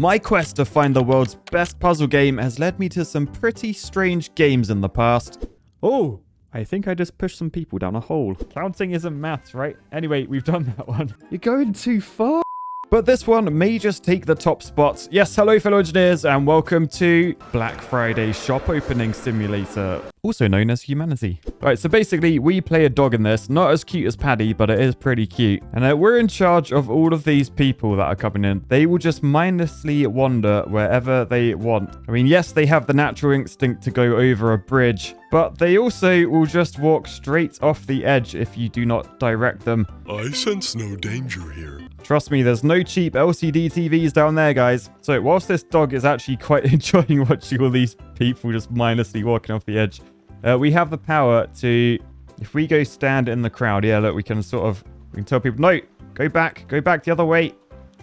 My quest to find the world's best puzzle game has led me to some pretty strange games in the past. Oh, I think I just pushed some people down a hole. Counting isn't maths, right? Anyway, we've done that one. You're going too far. But this one may just take the top spots. Yes, hello fellow engineers and welcome to Black Friday Shop Opening Simulator, also known as Humanity. Alright, so basically we play a dog in this, not as cute as Paddy, but it is pretty cute. And we're in charge of all of these people that are coming in. They will just mindlessly wander wherever they want. I mean, yes, they have the natural instinct to go over a bridge, but they also will just walk straight off the edge if you do not direct them. I sense no danger here. Trust me, there's no cheap LCD TVs down there, guys. So whilst this dog is actually quite enjoying watching all these people just mindlessly walking off the edge, we have the power to, if we go stand in the crowd, yeah, look, we can tell people, no, go back the other way.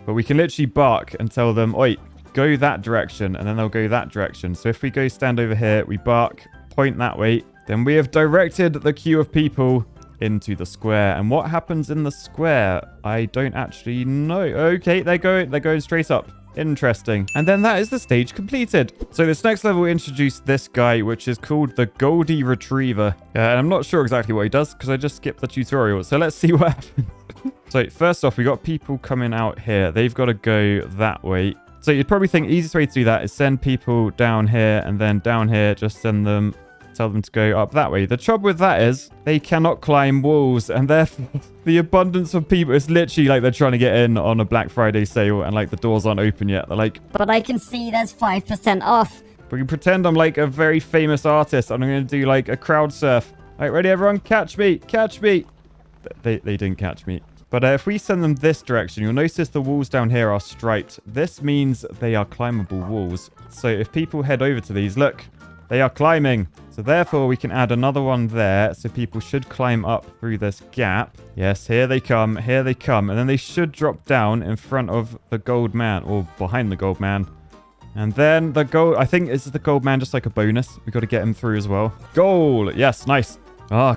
But we can literally bark and tell them, oi, go that direction, and then they'll go that direction. So if we go stand over here, we bark, point that way, then we have directed the queue of people into the square. And what happens in the square? I don't actually know. Okay, they're going straight up. Interesting. And then that is the stage completed. So this next level will introduce this guy, which is called the Goldie Retriever. And I'm not sure exactly what he does because I just skipped the tutorial. So let's see what happens. So first off, we got people coming out here. They've got to go that way. So you'd probably think the easiest way to do that is send people down here, and then down here, just send them, tell them to go up that way. The trouble with that is they cannot climb walls, and therefore the abundance of people, it's literally like they're trying to get in on a Black Friday sale and like the doors aren't open yet. They're like, but I can see there's 5% off. We can pretend I'm like a very famous artist and I'm going to do like a crowd surf. All right, ready everyone? Catch me, catch me. They didn't catch me. But if we send them this direction, you'll notice the walls down here are striped. This means they are climbable walls. So if people head over to these, look, they are climbing. So therefore, we can add another one there. So people should climb up through this gap. Yes, here they come. Here they come. And then they should drop down in front of the gold man, or behind the gold man. And then the gold, I think, is the gold man just like a bonus? We've got to get him through as well. Goal. Yes, nice.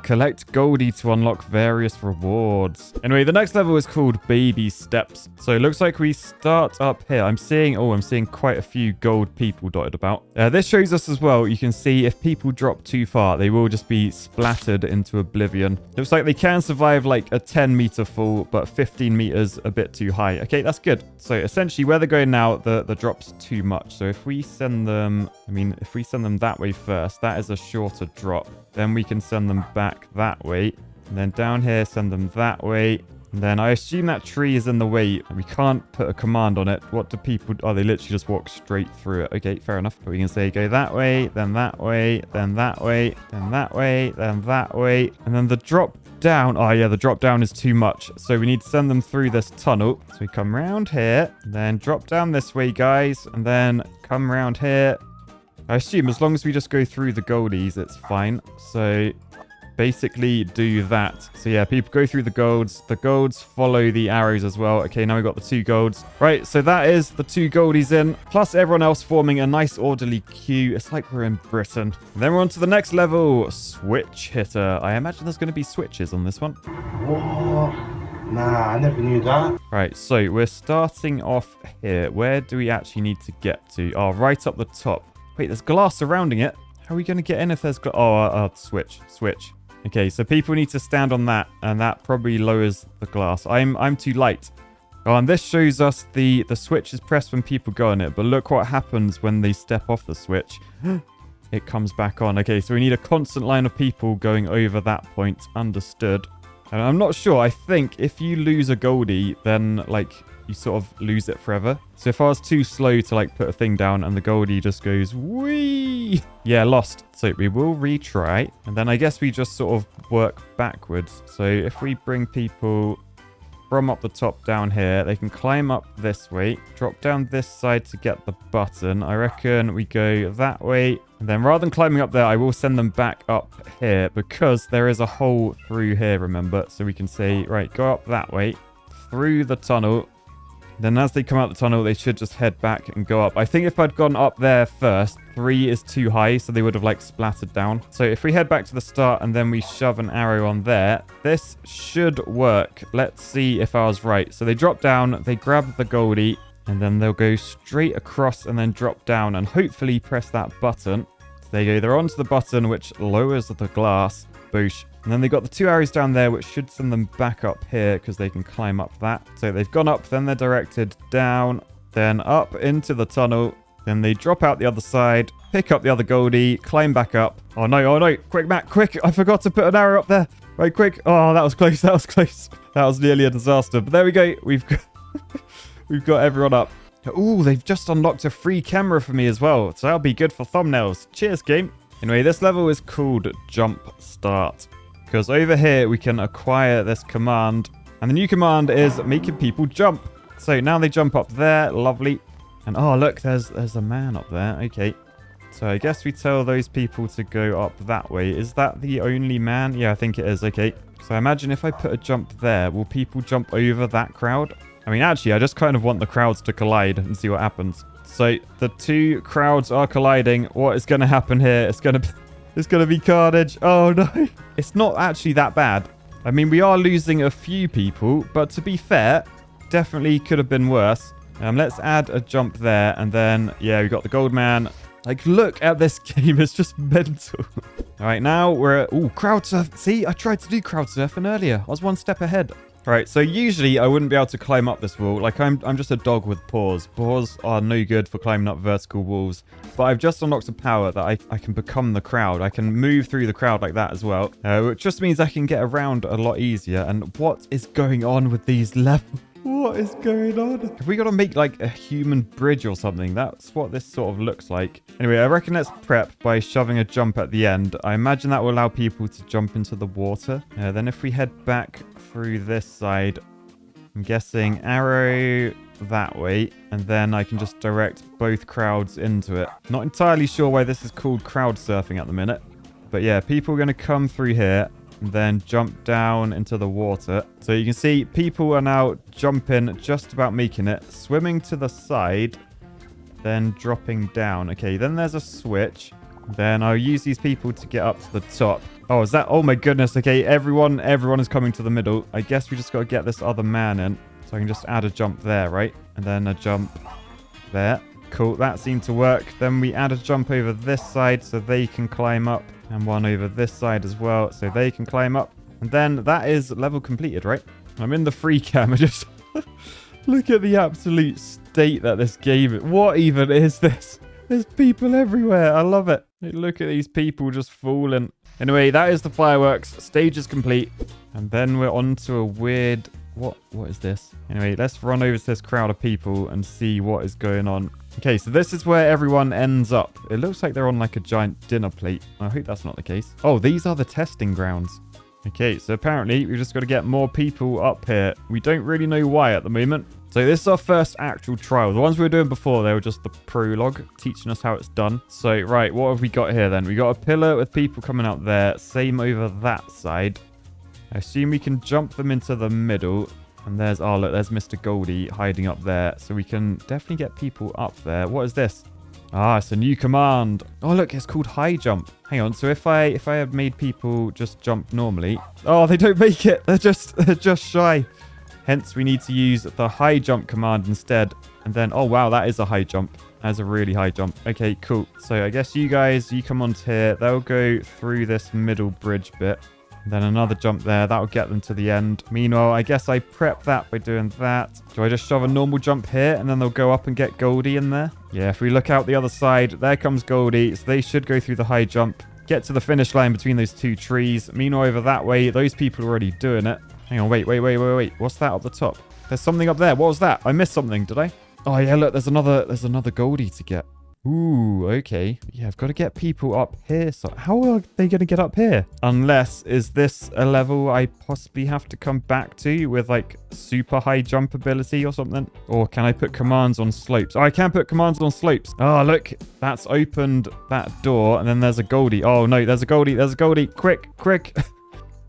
Collect Goldie to unlock various rewards. Anyway, the next level is called Baby Steps. So it looks like we start up here. I'm seeing quite a few gold people dotted about. This shows us as well, you can see if people drop too far, they will just be splattered into oblivion. Looks like they can survive like a 10-meter fall, but 15 meters a bit too high. Okay, that's good. So essentially where they're going now, the drop's too much. So if we send them, if we send them that way first, that is a shorter drop. Then we can send them back that way. And then down here, send them that way. And then I assume that tree is in the way. And we can't put a command on it. What do people... Oh, they literally just walk straight through it. Okay, fair enough. But we can say go that way, then that way, then that way, then that way, then that way. And then the drop down... Oh, yeah, the drop down is too much. So we need to send them through this tunnel. So we come around here. Then drop down this way, guys. And then come around here. I assume as long as we just go through the goldies, it's fine. So basically do that. So yeah, people go through the golds. The golds follow the arrows as well. Okay, now we've got the 2 golds. Right, so that is the 2 goldies in, plus everyone else forming a nice orderly queue. It's like we're in Britain. And then we're on to the next level, Switch Hitter. I imagine there's going to be switches on this one. What? Nah, I never knew that. Right, so we're starting off here. Where do we actually need to get to? Oh, right up the top. Wait, there's glass surrounding it. How are we going to get in if there's glass? Switch. Okay, so people need to stand on that, and that probably lowers the glass. I'm too light. Oh, and this shows us the switch is pressed when people go on it, but look what happens when they step off the switch. It comes back on. Okay, so we need a constant line of people going over that point. Understood. And I'm not sure. I think if you lose a Goldie, then, like, you sort of lose it forever. So if I was too slow to, like, put a thing down and the Goldie just goes, whee! Yeah, lost. So we will retry. And then I guess we just sort of work backwards. So if we bring people from up the top down here, they can climb up this way, drop down this side to get the button. I reckon we go that way. And then rather than climbing up there, I will send them back up here because there is a hole through here, remember? So we can say, right, go up that way through the tunnel. Then as they come out the tunnel, they should just head back and go up. I think if I'd gone up there first, 3 is too high, so they would have, like, splattered down. So if we head back to the start and then we shove an arrow on there, this should work. Let's see if I was right. So they drop down, they grab the Goldie, And then they'll go straight across and then drop down and hopefully press that button. So there you go. They're onto the button, which lowers the glass. Boosh. And then they've got the 2 arrows down there, which should send them back up here because they can climb up that. So they've gone up, then they're directed down, then up into the tunnel. Then they drop out the other side, pick up the other Goldie, climb back up. Oh no, quick, Matt, quick. I forgot to put an arrow up there. Right, quick. Oh, that was close, that was close. That was nearly a disaster. But there we go. We've got everyone up. Ooh, they've just unlocked a free camera for me as well. So that'll be good for thumbnails. Cheers, game. Anyway, this level is called Jump Start. Because over here, we can acquire this command. And the new command is making people jump. So now they jump up there. Lovely. And oh, look, there's a man up there. Okay. So I guess we tell those people to go up that way. Is that the only man? Yeah, I think it is. Okay. So I imagine if I put a jump there, will people jump over that crowd? I mean, actually, I just kind of want the crowds to collide and see what happens. So the 2 crowds are colliding. What is going to happen here? It's going to be carnage. Oh, no. It's not actually that bad. I mean, we are losing a few people, but to be fair, definitely could have been worse. Let's add a jump there, and then, yeah, we got the gold man. Like, look at this game. It's just mental. All right, now we're at... Ooh, crowd surf. See, I tried to do crowd surfing earlier. I was 1 step ahead. All right, so usually I wouldn't be able to climb up this wall. Like, I'm just a dog with paws. Paws are no good for climbing up vertical walls. But I've just unlocked a power that I can become the crowd. I can move through the crowd like that as well. Which just means I can get around a lot easier. And what is going on with these levels? What is going on? Have we got to make like a human bridge or something? That's what this sort of looks like. Anyway, I reckon let's prep by shoving a jump at the end. I imagine that will allow people to jump into the water. Then if we head back through this side, I'm guessing arrow that way. And then I can just direct both crowds into it. Not entirely sure why this is called crowd surfing at the minute. But yeah, people are going to come through here. And then jump down into the water. So you can see people are now jumping, just about making it, swimming to the side, then dropping down. Okay, then there's a switch. Then I'll use these people to get up to the top. Oh, is that? Oh my goodness. Okay, everyone is coming to the middle. I guess we just got to get this other man in. So I can just add a jump there, right? And then a jump there. Cool, that seemed to work. Then we add a jump over this side so they can climb up. And one over this side as well, so they can climb up. And then that is level completed, right? I'm in the free cam. I just look at the absolute state that this game is. What even is this? There's people everywhere. I love it. Look at these people just falling. Anyway, that is the fireworks. Stage is complete. And then we're on to a weird... What is this? Anyway, let's run over to this crowd of people and see what is going on. Okay, so this is where everyone ends up. It looks like they're on like a giant dinner plate. I hope that's not the case. Oh, these are the testing grounds. Okay, so apparently we've just got to get more people up here. We don't really know why at the moment. So this is our first actual trial. The ones we were doing before, they were just the prologue, teaching us how it's done. So, right, what have we got here then? We got a pillar with people coming up there. Same over that side. I assume we can jump them into the middle. And there's, oh look, there's Mr. Goldie hiding up there. So we can definitely get people up there. What is this? Ah, it's a new command. Oh look, it's called high jump. Hang on, so if I had made people just jump normally. Oh, they don't make it. They're just shy. Hence, we need to use the high jump command instead. And then, oh wow, that is a high jump. That's a really high jump. Okay, cool. So I guess you guys, you come onto here. They'll go through this middle bridge bit. Then another jump there. That'll get them to the end. Meanwhile, I guess I prep that by doing that. Do I just shove a normal jump here and then they'll go up and get Goldie in there? Yeah, if we look out the other side, there comes Goldie. So they should go through the high jump, get to the finish line between those two trees. Meanwhile, over that way, those people are already doing it. Hang on, wait. What's that up the top? There's something up there. What was that? I missed something, did I? Oh yeah, look, there's another Goldie to get. Ooh, okay. Yeah, I've got to get people up here. So how are they going to get up here? Unless, is this a level I possibly have to come back to with like super high jump ability or something? Or can I put commands on slopes? Oh, I can put commands on slopes. Oh, look, that's opened that door. And then there's a Goldie. Oh no, there's a Goldie. There's a Goldie. Quick.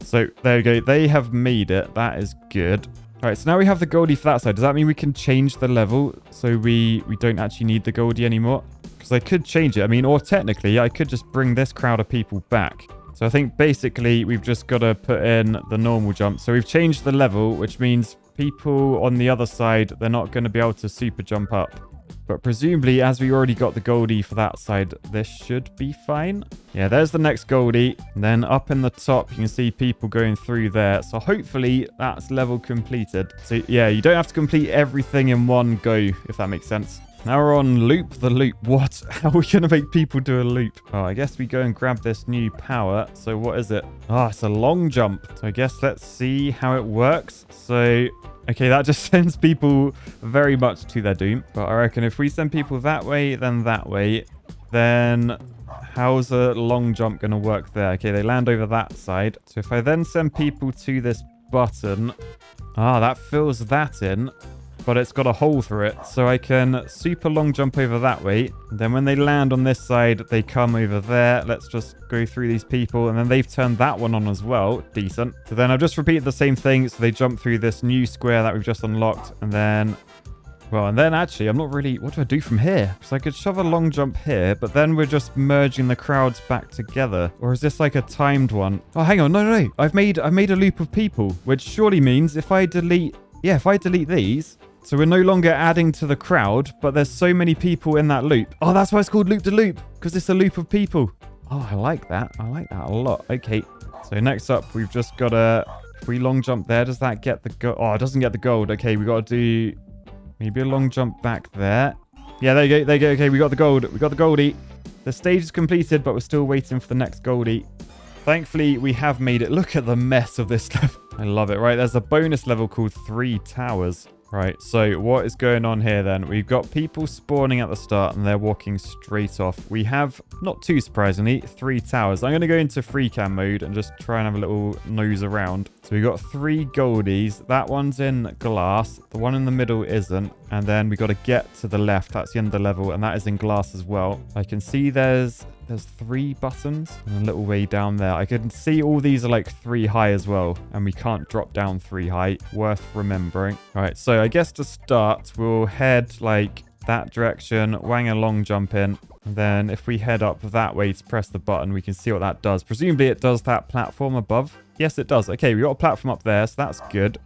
So there we go. They have made it. That is good. All right, so now we have the Goldie for that side. Does that mean we can change the level so we don't actually need the Goldie anymore? Because I could change it. I mean, or technically, I could just bring this crowd of people back. So I think basically we've just got to put in the normal jump. So we've changed the level, which means people on the other side, they're not going to be able to super jump up. But presumably, as we already got the Goldie for that side, this should be fine. Yeah, there's the next Goldie. And then up in the top, you can see people going through there. So hopefully that's level completed. So yeah, you don't have to complete everything in one go, if that makes sense. Now we're on loop the loop. What? How are we going to make people do a loop? Oh, I guess we go and grab this new power. So what is it? Oh, it's a long jump. So I guess let's see how it works. So, okay, that just sends people very much to their doom. But I reckon if we send people that way, then how's a long jump going to work there? Okay, they land over that side. So if I then send people to this button, that fills that in. But it's got a hole through it, so I can super long jump over that way. And then when they land on this side, they come over there. Let's just go through these people, and then they've turned that one on as well. Decent. So then I've just repeated the same thing, so they jump through this new square that we've just unlocked, and then... Well, and then actually, I'm not really... What do I do from here? So I could shove a long jump here, but then we're just merging the crowds back together. Or is this like a timed one? Oh, hang on. No. I've made a loop of people, which surely means if I delete... Yeah, if I delete these... So we're no longer adding to the crowd, but there's so many people in that loop. Oh, that's why it's called loop to loop, because it's a loop of people. Oh, I like that. I like that a lot. Okay. So next up, we've just got to... If we long jump there, does that get the gold? Oh, it doesn't get the gold. Okay, we got to do maybe a long jump back there. Yeah, there you go. Okay, we got the gold. We got the Goldie. The stage is completed, but we're still waiting for the next Goldie. Thankfully, we have made it. Look at the mess of this level. I love it. Right, there's a bonus level called 3 Towers. Right, so what is going on here then? We've got people spawning at the start and they're walking straight off. We have, not too surprisingly, 3 towers. I'm going to go into free cam mode and just try and have a little nose around. So we've got 3 goldies. That one's in glass. The one in the middle isn't. And then we got to get to the left. That's the end of the level, and that is in glass as well. I can see there's 3 buttons and a little way down there. I can see all these are like 3 high as well, and we can't drop down 3 high. Worth remembering. All right, so I guess to start, we'll head like that direction, wang a long jump in, and then if we head up that way to press the button, we can see what that does. Presumably it does that platform above. Yes, it does. Okay, we got a platform up there, so that's good.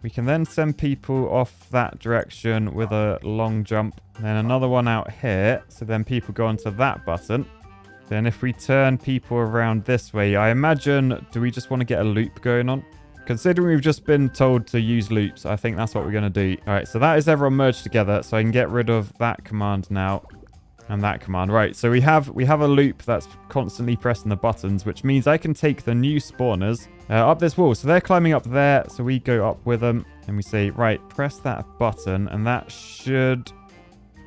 We can then send people off that direction with a long jump, and then another one out here, so then people go onto that button. Then if we turn people around this way, I imagine, do we just want to get a loop going on? Considering we've just been told to use loops, I think that's what we're going to do. All right, so that is everyone merged together, so I can get rid of that command now and that command. Right, so we have a loop that's constantly pressing the buttons, which means I can take the new spawners up this wall. So they're climbing up there, so we go up with them, and we say, right, press that button, and that should...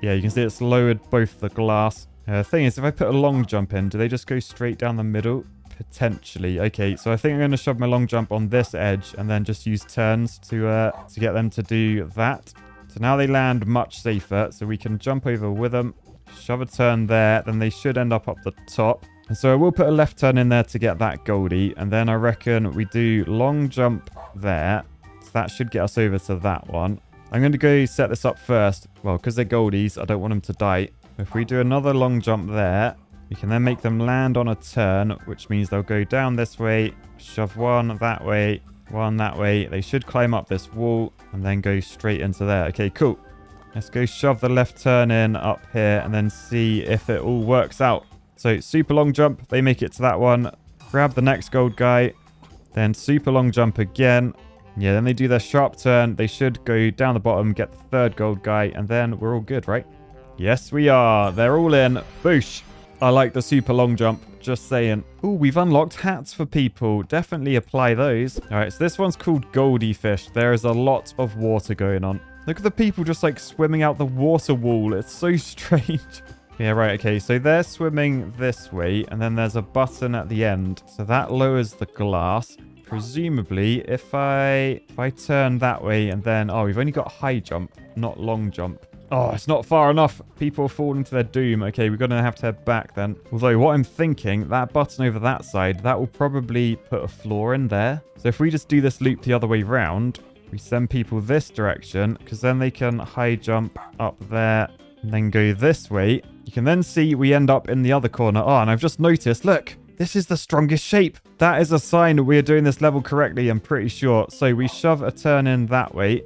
Yeah, you can see it's lowered both the glass. Thing is, if I put a long jump in, do they just go straight down the middle? Potentially. Okay, so I think I'm going to shove my long jump on this edge and then just use turns to get them to do that. So now they land much safer, so we can jump over with them, shove a turn there, then they should end up the top. And so I will put a left turn in there to get that Goldie, and then I reckon we do long jump there. So that should get us over to that one. I'm going to go set this up first. Well, because they're Goldies, I don't want them to die. If we do another long jump there, we can then make them land on a turn, which means they'll go down this way, shove one that way, one that way. They should climb up this wall and then go straight into there. Okay, cool. Let's go shove the left turn in up here and then see if it all works out. So super long jump, they make it to that one. Grab the next gold guy, then super long jump again. Yeah, then they do their sharp turn. They should go down the bottom, get the third gold guy, and then we're all good, right? Yes, we are. They're all in. Boosh. I like the super long jump. Just saying. Ooh, we've unlocked hats for people. Definitely apply those. All right, so this one's called Goldie Fish. There is a lot of water going on. Look at the people just like swimming out the water wall. It's so strange. Yeah, right. Okay, so they're swimming this way, and then there's a button at the end. So that lowers the glass. Presumably, if I turn that way and then... Oh, we've only got high jump, not long jump. Oh, it's not far enough. People are falling to their doom. Okay, we're going to have to head back then. Although, what I'm thinking, that button over that side, that will probably put a floor in there. So if we just do this loop the other way round, we send people this direction, because then they can high jump up there and then go this way. You can then see we end up in the other corner. Oh, and I've just noticed, look, This is the strongest shape. That is a sign we are doing this level correctly, I'm pretty sure. So we shove a turn in that way.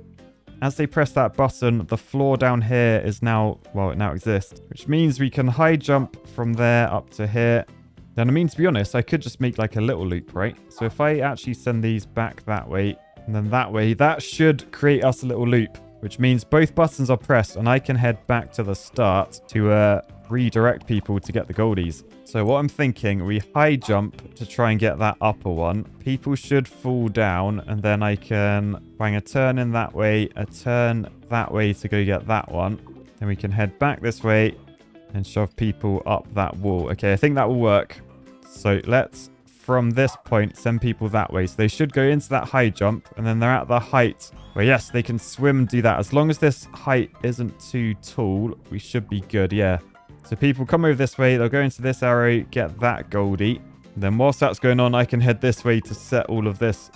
As they press that button, the floor down here is now, well, it now exists, which means we can high jump from there up to here. Then, I mean, to be honest, I could just make like a little loop, right? So if I actually send these back that way and then that way, that should create us a little loop, which means both buttons are pressed and I can head back to the start to redirect people to get the goldies. So what I'm thinking, we high jump to try and get that upper one. People should fall down and then I can bang a turn in that way, a turn that way to go get that one. Then we can head back this way and shove people up that wall. Okay, I think that will work. So let's, from this point, send people that way. So they should go into that high jump and then they're at the height where, yes, they can swim and do that. As long as this height isn't too tall, we should be good, yeah. So people come over this way, they'll go into this arrow, get that goldie. Then whilst that's going on, I can head this way to set all of this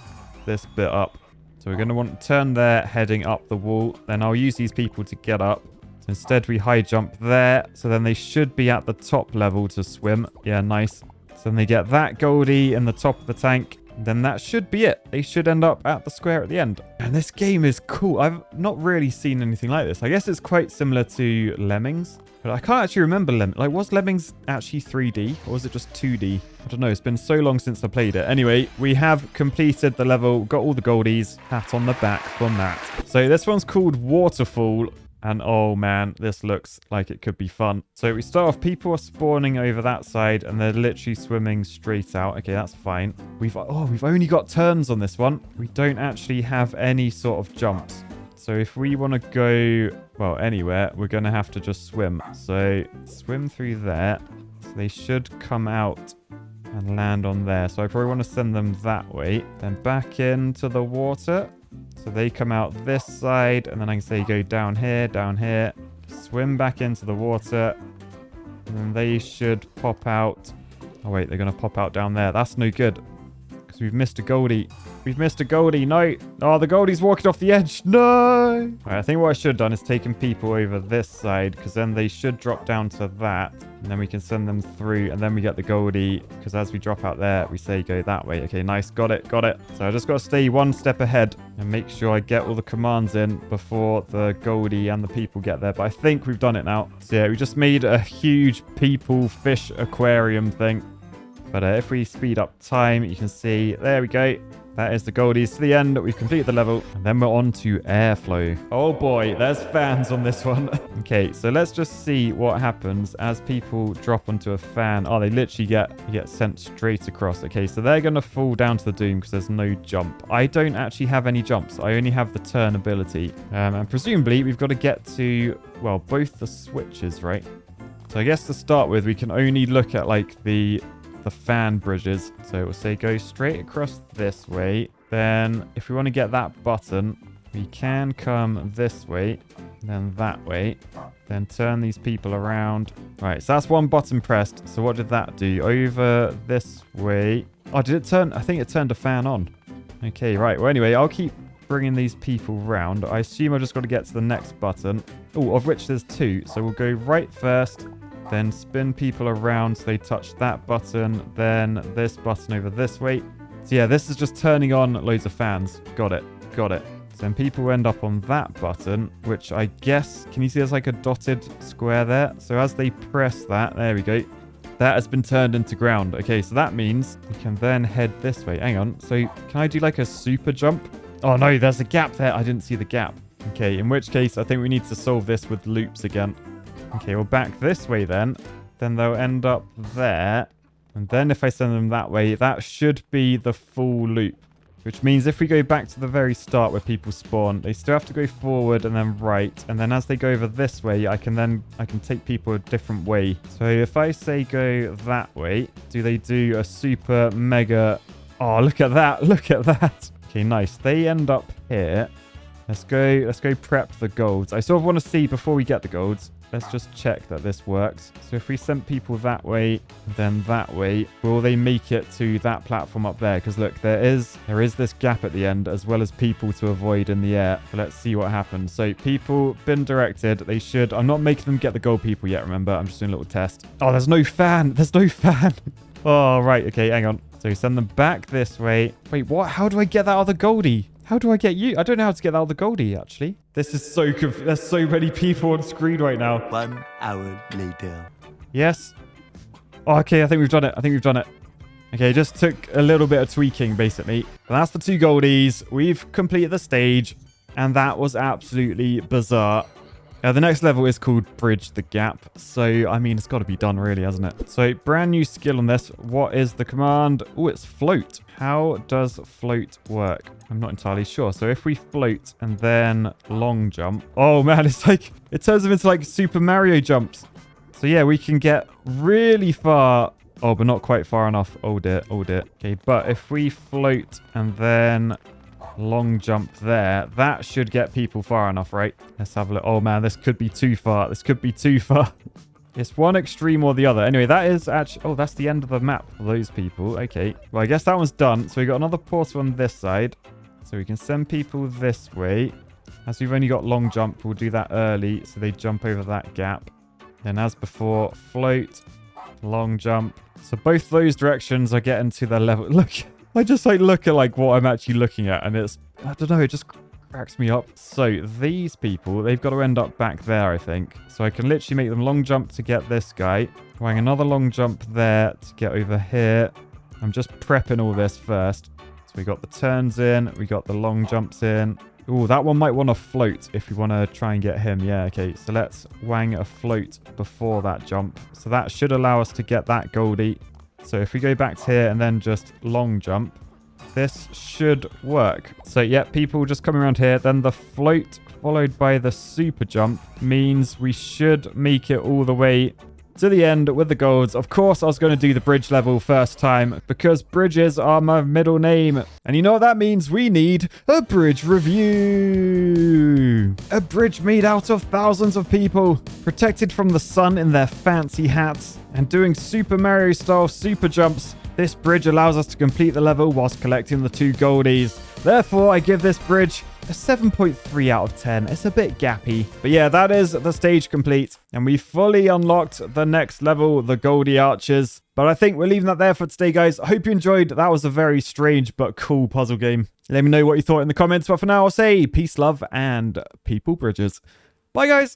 bit up. So we're going to want to turn there, heading up the wall. Then I'll use these people to get up. So instead, we high jump there. So then they should be at the top level to swim. Yeah, nice. So then they get that goldie in the top of the tank. Then that should be it. They should end up at the square at the end. And this game is cool. I've not really seen anything like this. I guess it's quite similar to Lemmings. But I can't actually remember Lemmings. Like, was Lemmings actually 3D? Or was it just 2D? I don't know. It's been so long since I played it. Anyway, we have completed the level. Got all the goldies. Pat on the back for Matt. So this one's called Waterfall. And oh man, this looks like it could be fun. So we start off, people are spawning over that side and they're literally swimming straight out. Okay, that's fine. We've only got turns on this one. We don't actually have any sort of jumps. So if we want to go, well, anywhere, we're going to have to just swim. So swim through there. So they should come out and land on there. So I probably want to send them that way. Then back into the water. So they come out this side, and then I can say go down here, swim back into the water, and then they should pop out. Oh wait, they're going to pop out down there. That's no good, because we've missed a goldie. We've missed a goldie. No. Oh, the goldie's walking off the edge. No. All right, I think what I should have done is taken people over this side, because then they should drop down to that, and then we can send them through, and then we get the goldie, because as we drop out there, we say go that way. Okay, nice. Got it. Got it. So I just got to stay one step ahead and make sure I get all the commands in before the goldie and the people get there. But I think we've done it now. So yeah, we just made a huge people fish aquarium thing. But if we speed up time, you can see, there we go. That is the goldies to the end. We've completed the level. And then we're on to airflow. Oh boy, there's fans on this one. Okay, so let's just see what happens as people drop onto a fan. Oh, they literally get sent straight across. Okay, so they're going to fall down to the doom because there's no jump. I don't actually have any jumps. I only have the turn ability. And presumably, we've got to get to, well, both the switches, right? So I guess to start with, we can only look at like the fan bridges. So we'll say go straight across this way. Then if we want to get that button, we can come this way, then that way, then turn these people around. Right, so that's one button pressed. So what did that do? Over this way. Oh, did it turn? I think it turned a fan on. Okay, right. Well, anyway, I'll keep bringing these people round. I assume I've just got to get to the next button. Oh, of which there's two. So we'll go right first. Then spin people around so they touch that button. Then this button over this way. So yeah, this is just turning on loads of fans. Got it. Got it. So then people end up on that button, which I guess, can you see there's like a dotted square there? So as they press that, there we go. That has been turned into ground. Okay, so that means we can then head this way. Hang on. So can I do like a super jump? Oh no, there's a gap there. I didn't see the gap. Okay, in which case I think we need to solve this with loops again. Okay, well, back this way then. Then they'll end up there. And then if I send them that way, that should be the full loop. Which means if we go back to the very start where people spawn, they still have to go forward and then right. And then as they go over this way, I can take people a different way. So if I say go that way, do they do a super mega... Oh, look at that. Look at that. Okay, nice. They end up here. Let's go prep the golds. I sort of want to see before we get the golds. Let's just check that this works. So if we sent people that way, then that way, will they make it to that platform up there? Because look, there is this gap at the end, as well as people to avoid in the air. So let's see what happens. So people been directed. They should. I'm not making them get the gold people yet, remember. I'm just doing a little test. Oh, there's no fan. There's no fan. Oh, right. Okay, hang on. So send them back this way. Wait, what? How do I get that other Goldie? How do I get you? I don't know how to get that other Goldie, actually. This is so there's so many people on screen right now. 1 hour later. Yes. Oh, okay, I think we've done it. Okay, just took a little bit of tweaking, basically. But that's the 2 Goldies. We've completed the stage. And that was absolutely bizarre. The next level is called Bridge the Gap. So, I mean, it's got to be done, really, hasn't it? So, brand new skill on this. What is the command? Oh, it's float. How does float work? I'm not entirely sure. So, if we float and then long jump. Oh, man, it's like... It turns them into, like, Super Mario jumps. So, yeah, we can get really far... Oh, but not quite far enough. Oh, dear. Oh, dear. Okay, but if we float and then... long jump there, that should get people far enough, right? Let's have a look. Oh man, this could be too far. It's one extreme or the other. Anyway, that is actually... Oh, that's the end of the map for those people. Okay, well, I guess that one's done. So we got another portal on this side, so we can send people this way. As we've only got long jump, we'll do that early so they jump over that gap. Then as before, float, long jump. So both those directions are getting to the level. Look, I just like look at like what I'm actually looking at, and it's, I don't know, it just cracks me up. So these people, they've got to end up back there, I think. So I can literally make them long jump to get this guy. Going another long jump there to get over here. I'm just prepping all this first. So we got the turns in, we got the long jumps in. Oh, that one might want to float if we want to try and get him. Yeah, okay. So let's wang a float before that jump. So that should allow us to get that Goldie. So if we go back to here and then just long jump, this should work. So yeah, people just come around here. Then the float followed by the super jump means we should make it all the way to the end with the golds. Of course, I was going to do the bridge level first time because bridges are my middle name. And you know what that means? We need a bridge review. A bridge made out of thousands of people, protected from the sun in their fancy hats and doing Super Mario style super jumps. This bridge allows us to complete the level whilst collecting the 2 goldies. Therefore, I give this bridge a 7.3 out of 10. It's a bit gappy. But yeah, that is the stage complete. And we fully unlocked the next level, the Goldie Archers. But I think we're leaving that there for today, guys. I hope you enjoyed. That was a very strange but cool puzzle game. Let me know what you thought in the comments. But for now, I'll say peace, love, and people bridges. Bye, guys.